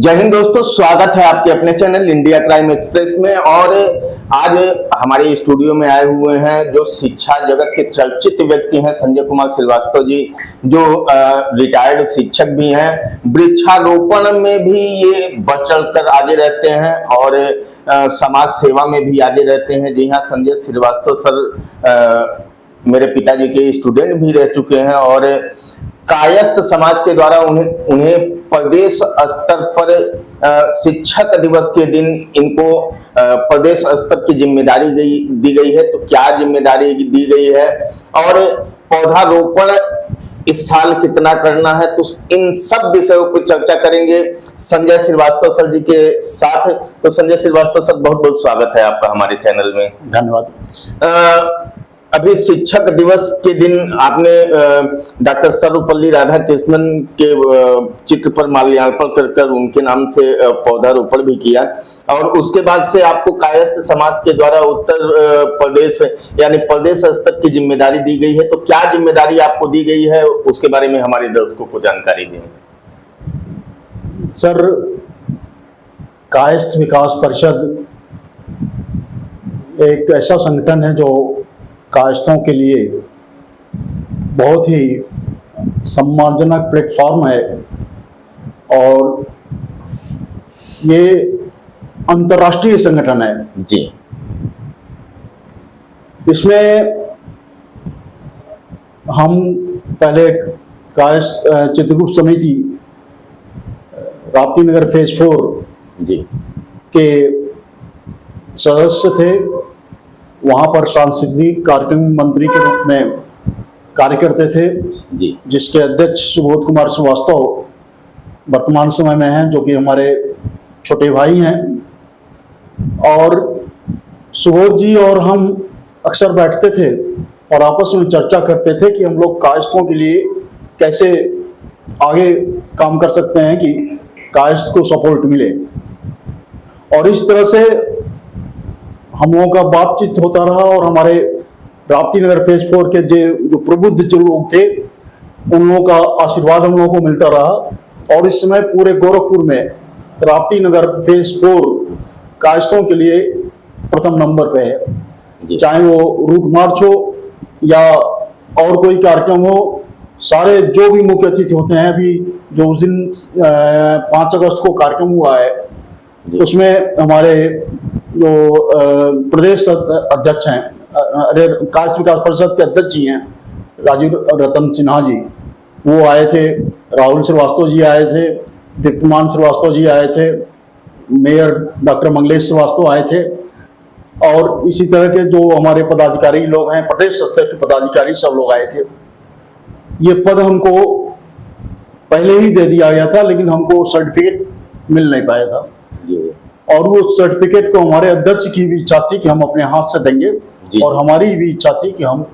जय हिंद दोस्तों, स्वागत है आपके अपने चैनल इंडिया क्राइम एक्सप्रेस में। और आज हमारे स्टूडियो में आए हुए हैं जो शिक्षा जगत के चर्चित व्यक्ति हैं, संजय कुमार श्रीवास्तव जी, जो रिटायर्ड शिक्षक भी हैं। वृक्षारोपण में भी ये बढ़ चढ़कर आगे रहते हैं और समाज सेवा में भी आगे रहते हैं। जी हाँ, संजय श्रीवास्तव सर मेरे पिताजी के स्टूडेंट भी रह चुके हैं और कायस्थ समाज के द्वारा उन्हें प्रदेश स्तर पर शिक्षक दिवस के दिन इनको प्रदेश स्तर की जिम्मेदारी दी गई है। तो क्या जिम्मेदारी दी गई है और पौधारोपण इस साल कितना करना है, तो इन सब विषयों पर चर्चा करेंगे संजय श्रीवास्तव सर जी के साथ। तो संजय श्रीवास्तव सर, बहुत बहुत स्वागत है आपका हमारे चैनल में। धन्यवाद। अभी शिक्षक दिवस के दिन आपने डॉक्टर सर्वपल्ली राधाकृष्णन के चित्र पर माल्यार्पण कर उनके नाम से पौधारोपण भी किया और उसके बाद से आपको कायस्थ समाज के द्वारा उत्तर प्रदेश यानी प्रदेश स्तर की जिम्मेदारी दी गई है। तो क्या जिम्मेदारी आपको दी गई है, उसके बारे में हमारे दर्शकों को जानकारी दें। सर, कायस्थ विकास परिषद एक ऐसा संगठन है जो कायस्थों के लिए बहुत ही सम्मानजनक प्लेटफॉर्म है और ये अंतर्राष्ट्रीय संगठन है जी। इसमें हम पहले कायस्थ चित्रगुप्त समिति राप्ती नगर फेज 4 जी के सदस्य थे। वहाँ पर सांस्कृतिक कार्यक्रम मंत्री के रूप में कार्य करते थे जी, जिसके अध्यक्ष सुबोध कुमार श्रीवास्तव वर्तमान समय में हैं, जो कि हमारे छोटे भाई हैं। और सुबोध जी और हम अक्सर बैठते थे और आपस में चर्चा करते थे कि हम लोग कायस्थों के लिए कैसे आगे काम कर सकते हैं कि कायस्थ को सपोर्ट मिले। और इस तरह से हम लोगों का बातचीत होता रहा और हमारे राप्ती नगर फेज 4 के जो प्रबुद्ध जो लोग थे, उन लोगों का आशीर्वाद हम लोगों को मिलता रहा। और इस समय पूरे गोरखपुर में राप्ती नगर फेज 4 कायस्थों के लिए प्रथम नंबर पे है। चाहे वो रूट मार्च हो या और कोई कार्यक्रम हो, सारे जो भी मुख्य अतिथि होते हैं, अभी जो उस दिन 5 अगस्त को कार्यक्रम हुआ है, उसमें हमारे जो प्रदेश अध्यक्ष हैं, कायस्थ विकास परिषद के अध्यक्ष जी हैं राजीव रतन सिन्हा जी, वो आए थे। राहुल श्रीवास्तव जी आए थे, दीप्तमान श्रीवास्तव जी आए थे, मेयर डॉक्टर मंगलेश श्रीवास्तव आए थे और इसी तरह के जो हमारे पदाधिकारी लोग हैं, प्रदेश स्तर के पदाधिकारी सब लोग आए थे। ये पद हमको पहले ही दे दिया गया था, लेकिन हमको सर्टिफिकेट मिल नहीं पाया था और वो सर्टिफिकेट को हमारे अध्यक्ष की भी इच्छा थी कि हम अपने हाथ से देंगे और हमारी भी इच्छा थी कि हम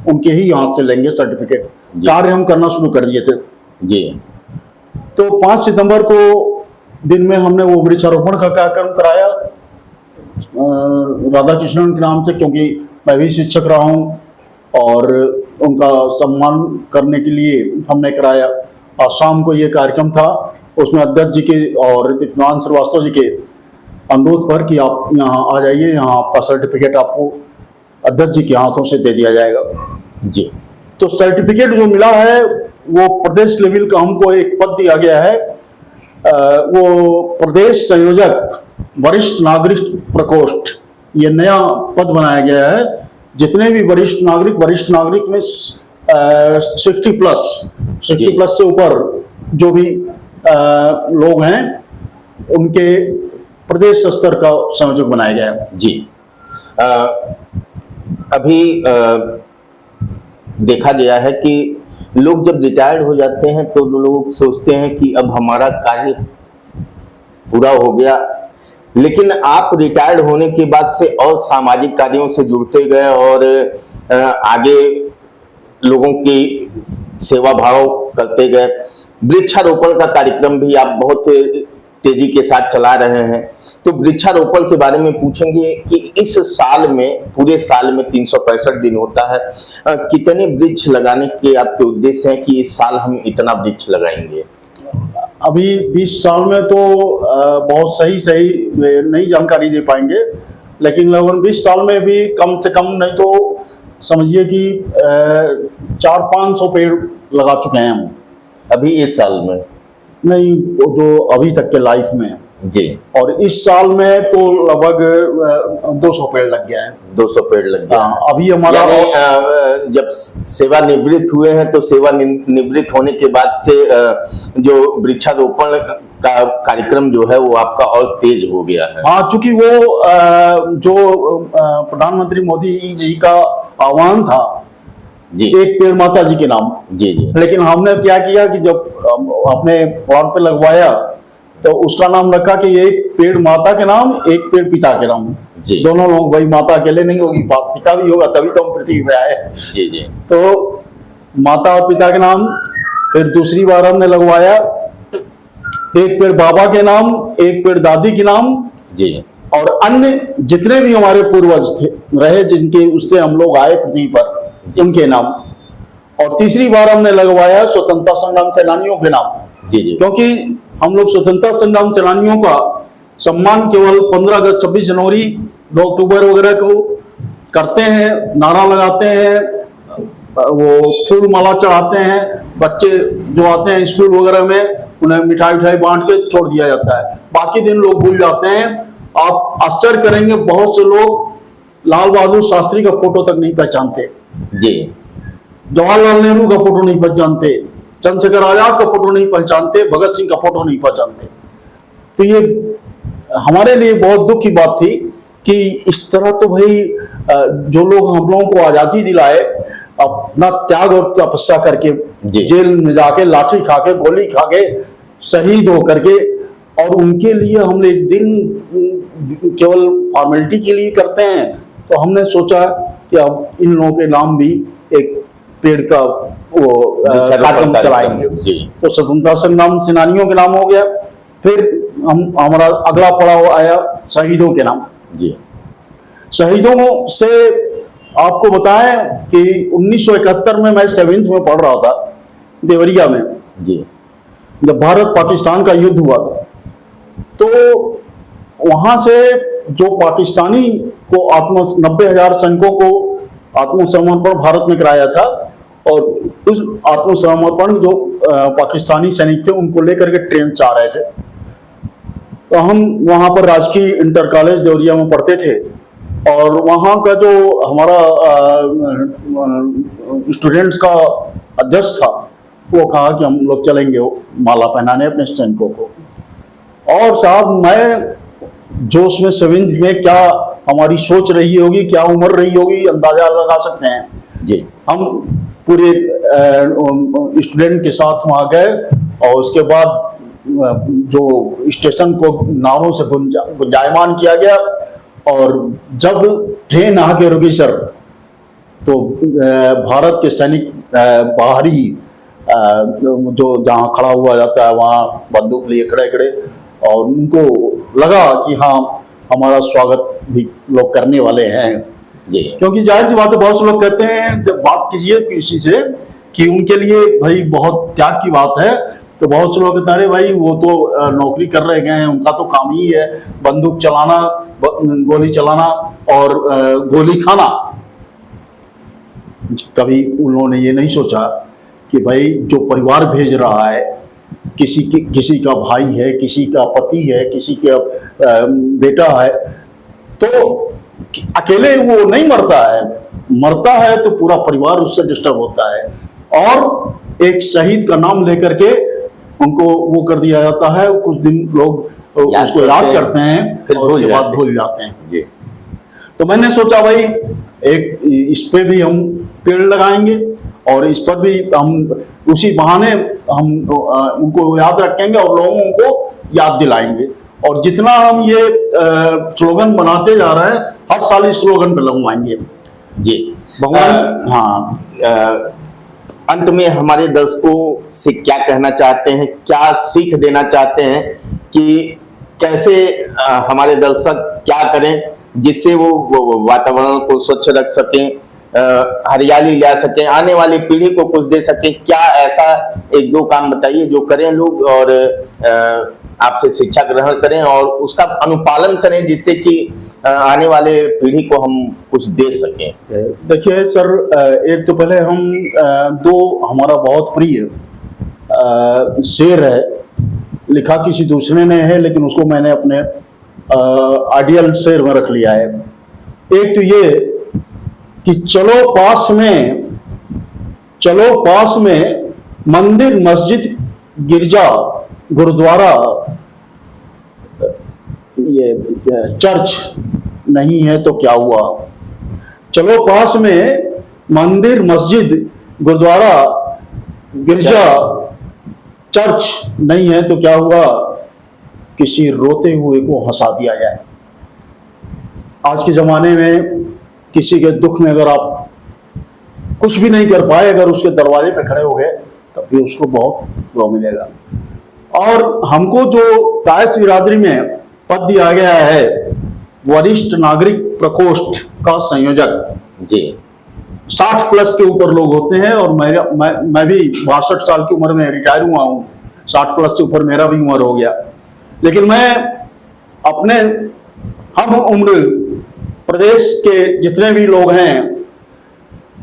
उनके ही हाथ से लेंगे सर्टिफिकेट। कार्य हम करना शुरू कर दिए थे जी। तो 5 सितंबर को दिन में हमने वो वृक्षारोपण का कार्यक्रम कराया राधा कृष्णन के नाम से, क्योंकि मैं भी शिक्षक रहा हूँ और उनका सम्मान करने के लिए हमने कराया। और शाम को ये कार्यक्रम था, उसमें अध्यक्ष जी के और दीप्तमान श्रीवास्तव जी के अनुरोध पर कि आप यहाँ आ जाइए, यहाँ आपका सर्टिफिकेट आपको अध्यक्ष जी के हाथों से दे दिया जाएगा जी। तो सर्टिफिकेट जो मिला है वो प्रदेश लेवल का हमको एक पद दिया गया है। वो प्रदेश संयोजक वरिष्ठ नागरिक प्रकोष्ठ, ये नया पद बनाया गया है। जितने भी वरिष्ठ नागरिक में 60 प्लस से ऊपर जो भी लोग हैं, उनके प्रदेश स्तर का संयोजक बनाया गया है जी। अभी देखा गया है कि लोग जब रिटायर्ड हो जाते हैं तो लोग सोचते हैं कि अब हमारा कार्य पूरा हो गया, लेकिन आप रिटायर्ड होने के बाद से और सामाजिक कार्यों से जुड़ते गए और आगे लोगों की सेवा भाव करते गए। वृक्षारोपण का कार्यक्रम भी आप बहुत तेजी के साथ चला रहे हैं। तो वृक्षारोपण के बारे में पूछेंगे कि इस साल में, पूरे साल में 365 दिन होता है, कितने वृक्ष लगाने के आपके उद्देश्य हैं कि इस साल हम इतना वृक्ष लगाएंगे? अभी 20 साल में तो बहुत सही नहीं जानकारी दे पाएंगे, लेकिन लगभग 20 साल में भी कम से कम नहीं तो समझिए कि 400-500 पेड़ लगा चुके हैं हम। अभी इस साल में नहीं, वो जो अभी तक के लाइफ में जी। और इस साल में तो लगभग 200 पेड़ लग गया है। 200 पेड़ लग गया। अभी हमारा जब सेवानिवृत्त हुए हैं तो सेवानिवृत्त होने के बाद से जो वृक्षारोपण का कार्यक्रम जो है वो आपका और तेज हो गया है। हाँ, चूंकि वो जो प्रधानमंत्री मोदी जी का आह्वान था जी, एक पेड़ माता जी के नाम। जी जी। लेकिन हमने क्या किया कि जब अपने प्लॉट पे लगवाया तो उसका नाम रखा कि एक पेड़ माता के नाम, एक पेड़ पिता के नाम। जी। दोनों लोग, भाई माता अकेले नहीं होगी, पिता भी होगा, तभी तो हम पृथ्वी पे आए। जी जी। तो माता और पिता के नाम। फिर दूसरी बार हमने लगवाया एक पेड़ बाबा के नाम, एक पेड़ दादी के नाम जी, और अन्य जितने भी हमारे पूर्वज थे रहे, जिनके उससे हम लोग आए पृथ्वी पर, उनके नाम। और तीसरी बार हमने लगवाया स्वतंत्रता संग्राम सेनानियों के नाम। जी जी। क्योंकि हम लोग स्वतंत्रता संग्राम सेनानियों का सम्मान केवल 15 अगस्त, 26 जनवरी, 2 अक्टूबर वगैरह को करते हैं, नारा लगाते हैं, वो फूल माला चढ़ाते हैं, बच्चे जो आते हैं स्कूल वगैरह में उन्हें मिठाई उठाई बांट के छोड़ दिया जाता है। बाकी दिन लोग भूल जाते हैं। आप आश्चर्य करेंगे, बहुत से लोग लाल बहादुर शास्त्री का फोटो तक नहीं पहचानते जी, जवाहरलाल नेहरू का फोटो नहीं पहचानते, चंद्रशेखर आजाद का फोटो नहीं पहचानते, भगत सिंह का फोटो नहीं पहचानते। तो ये हमारे लिए बहुत दुख की बात थी कि इस तरह तो भाई जो लोग हम लोगों को आजादी दिलाए, अपना त्याग और तपस्या करके जेल में जाके लाठी खा के गोली खा के शहीद हो करके, और उनके लिए हम एक दिन केवल फॉर्मेलिटी के लिए करते हैं। तो हमने सोचा कि अब इन लोगों के नाम भी एक पेड़ का वो कार्यक्रम चलाएंगे। तो स्वतंत्रता संग्राम सेनानियों के नाम हो गया। फिर हमारा अगला पड़ाव आया शहीदों के नाम। जी। शहीदों से आपको बताएं कि 1971 में मैं 7th में पढ़ रहा था देवरिया में जी, जब भारत पाकिस्तान का युद्ध हुआ था। तो वहां से जो पाकिस्तानी को 90,000 सैनिकों को आत्मसमर्पण भारत में कराया था, और उस आत्मसमर्पण जो पाकिस्तानी सैनिक थे उनको लेकर के ट्रेन से आ रहे थे। तो हम वहां पर राजकीय इंटर कॉलेज देवरिया में पढ़ते थे, और वहां का जो हमारा स्टूडेंट्स का अध्यक्ष था वो कहा कि हम लोग चलेंगे माला पहनाने अपने सैनिकों को। और साहब, मैं जोश में 7th में क्या हमारी सोच रही होगी, क्या उम्र रही होगी, अंदाजा लगा सकते हैं जी। हम पूरे स्टूडेंट के साथ वहां गए, और उसके बाद जो स्टेशन को नारों से गुंजायमान किया गया, और जब ट्रेन आके रुकी सर, तो भारत के सैनिक बाहरी जो जहाँ खड़ा हुआ जाता है वहाँ बंदूक लिए खड़े खड़े, और उनको लगा कि हाँ हमारा स्वागत भी लोग करने वाले हैं जी। क्योंकि जाहिर सी बात है, बहुत से लोग कहते हैं जब बात कीजिए किसी से कि उनके लिए भाई बहुत त्याग की बात है, तो बहुत से लोग कहते हैं अरे भाई वो तो नौकरी कर रहे गए हैं, उनका तो काम ही है बंदूक चलाना, गोली चलाना और गोली खाना। कभी उन्होंने ये नहीं सोचा कि भाई जो परिवार भेज रहा है, किसी का भाई है, किसी का पति है, किसी का बेटा है, तो अकेले वो नहीं मरता है तो पूरा परिवार उससे डिस्टर्ब होता है, और एक शहीद का नाम लेकर के उनको वो कर दिया जाता है। कुछ दिन लोग उसको याद करते हैं और उसके बाद भूल जाते हैं जी। तो मैंने सोचा भाई एक इस पे भी हम पेड़ लगाएंगे, और इस पर भी हम उसी बहाने हम उनको याद रखेंगे और लोगों को याद दिलाएंगे। और जितना हम ये स्लोगन बनाते जा रहे हैं, हर साल इस स्लोगन पे लगवाएंगे जी। भगवान। हाँ, अंत में हमारे दर्शकों से क्या कहना चाहते हैं, क्या सीख देना चाहते हैं कि कैसे हमारे दर्शक क्या करें जिससे वो वातावरण को स्वच्छ रख सकें, हरियाली ला सके, आने वाली पीढ़ी को कुछ दे सके, क्या ऐसा एक दो काम बताइए जो करें लोग और आपसे शिक्षा ग्रहण करें और उसका अनुपालन करें जिससे कि आने वाले पीढ़ी को हम कुछ दे सकें। देखिए सर, एक तो पहले हम दो हमारा बहुत प्रिय शेर है, लिखा किसी दूसरे ने है लेकिन उसको मैंने अपने आइडियल शेर में रख लिया है। एक तो ये कि चलो पास में मंदिर मस्जिद गिरजा गुरुद्वारा ये चर्च नहीं है तो क्या हुआ। चलो पास में मंदिर मस्जिद गुरुद्वारा गिरजा चर्च नहीं है तो क्या हुआ, किसी रोते हुए को हंसा दिया जाए। आज के जमाने में किसी के दुख में अगर आप कुछ भी नहीं कर पाए, अगर उसके दरवाजे पे खड़े हो गए तब भी उसको बहुत रो मिलेगा। और हमको जो कायस्थ बिरादरी में पद दिया गया है वरिष्ठ नागरिक प्रकोष्ठ का संयोजक जी, 60 प्लस के ऊपर लोग होते हैं और मैं भी 62 साल की उम्र में रिटायर हुआ हूँ, 60 प्लस से ऊपर मेरा भी उम्र हो गया। लेकिन मैं अपने हम उम्र प्रदेश के जितने भी लोग हैं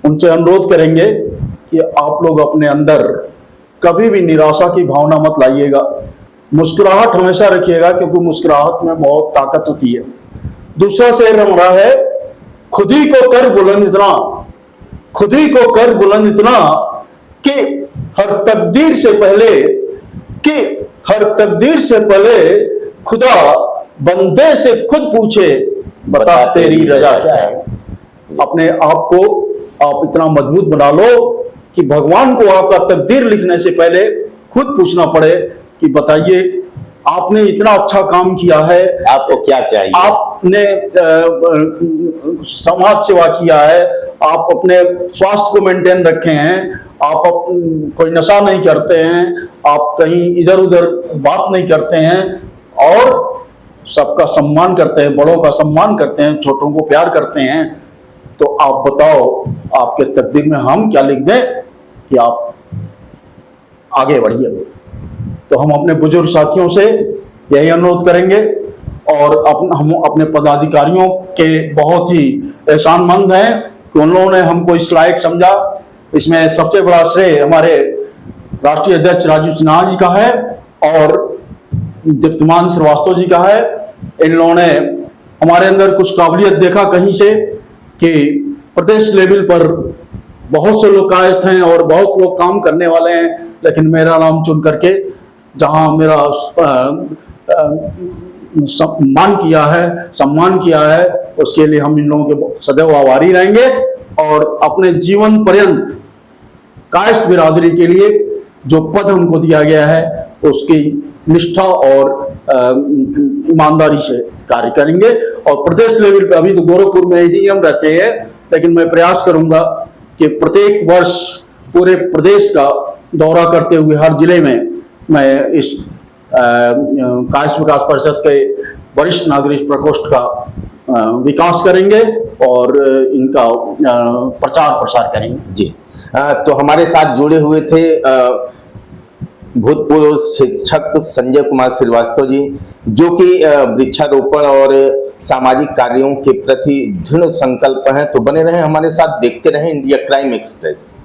उनसे अनुरोध करेंगे कि आप लोग अपने अंदर कभी भी निराशा की भावना मत लाइएगा, मुस्कुराहट हमेशा रखिएगा क्योंकि मुस्कुराहट में बहुत ताकत होती है। दूसरा शेर हमारा है, खुद ही को कर बुलंद इतना, खुद ही को कर बुलंद इतना कि हर तकदीर से पहले खुदा बंदे से खुद पूछे बता तेरी रजा क्या है। अपने आप को आप इतना मजबूत बना लो कि भगवान को आपका तकदीर लिखने से पहले खुद पूछना पड़े कि बताइए आपने इतना अच्छा काम किया है, आपको क्या चाहिए, आपने समाज सेवा किया है, आप अपने स्वास्थ्य को मेंटेन रखे हैं, आप कोई नशा नहीं करते हैं, आप कहीं इधर उधर बात नहीं करते हैं और सबका सम्मान करते हैं, बड़ों का सम्मान करते हैं, छोटों को प्यार करते हैं। तो आप बताओ आपके तकदीर में हम क्या लिख दें कि आप आगे बढ़िए। तो हम अपने बुजुर्ग साथियों से यही अनुरोध करेंगे और हम अपने पदाधिकारियों के बहुत ही एहसानमंद हैं कि उन लोगों ने हमको इस लायक समझा। इसमें सबसे बड़ा श्रेय हमारे राष्ट्रीय अध्यक्ष राजीव सिन्हा जी का है और दीप्तमान श्रीवास्तव जी का है। इन लोगों ने हमारे अंदर कुछ काबिलियत देखा कहीं से कि प्रदेश लेवल पर बहुत से लोग कायस्थ हैं और बहुत लोग काम करने वाले हैं, लेकिन मेरा नाम चुन करके जहां मेरा सम्मान किया है उसके लिए हम इन लोगों के सदैव आभारी रहेंगे और अपने जीवन पर्यंत कायस्थ बिरादरी के लिए जो पद हमको दिया गया है उसकी निष्ठा और ईमानदारी से कार्य करेंगे। और प्रदेश लेवल पे अभी तो गोरखपुर में ही हम रहते हैं, लेकिन मैं प्रयास करूंगा कि प्रत्येक वर्ष पूरे प्रदेश का दौरा करते हुए हर जिले में मैं इस कायस्थ विकास परिषद के वरिष्ठ नागरिक प्रकोष्ठ का विकास करेंगे और इनका प्रचार प्रसार करेंगे। जी, तो हमारे साथ जुड़े हुए थे भूतपूर्व शिक्षक संजय कुमार श्रीवास्तव जी, जो कि वृक्षारोपण और सामाजिक कार्यों के प्रति दृढ़ संकल्प हैं। तो बने रहें हमारे साथ, देखते रहें इंडिया क्राइम एक्सप्रेस।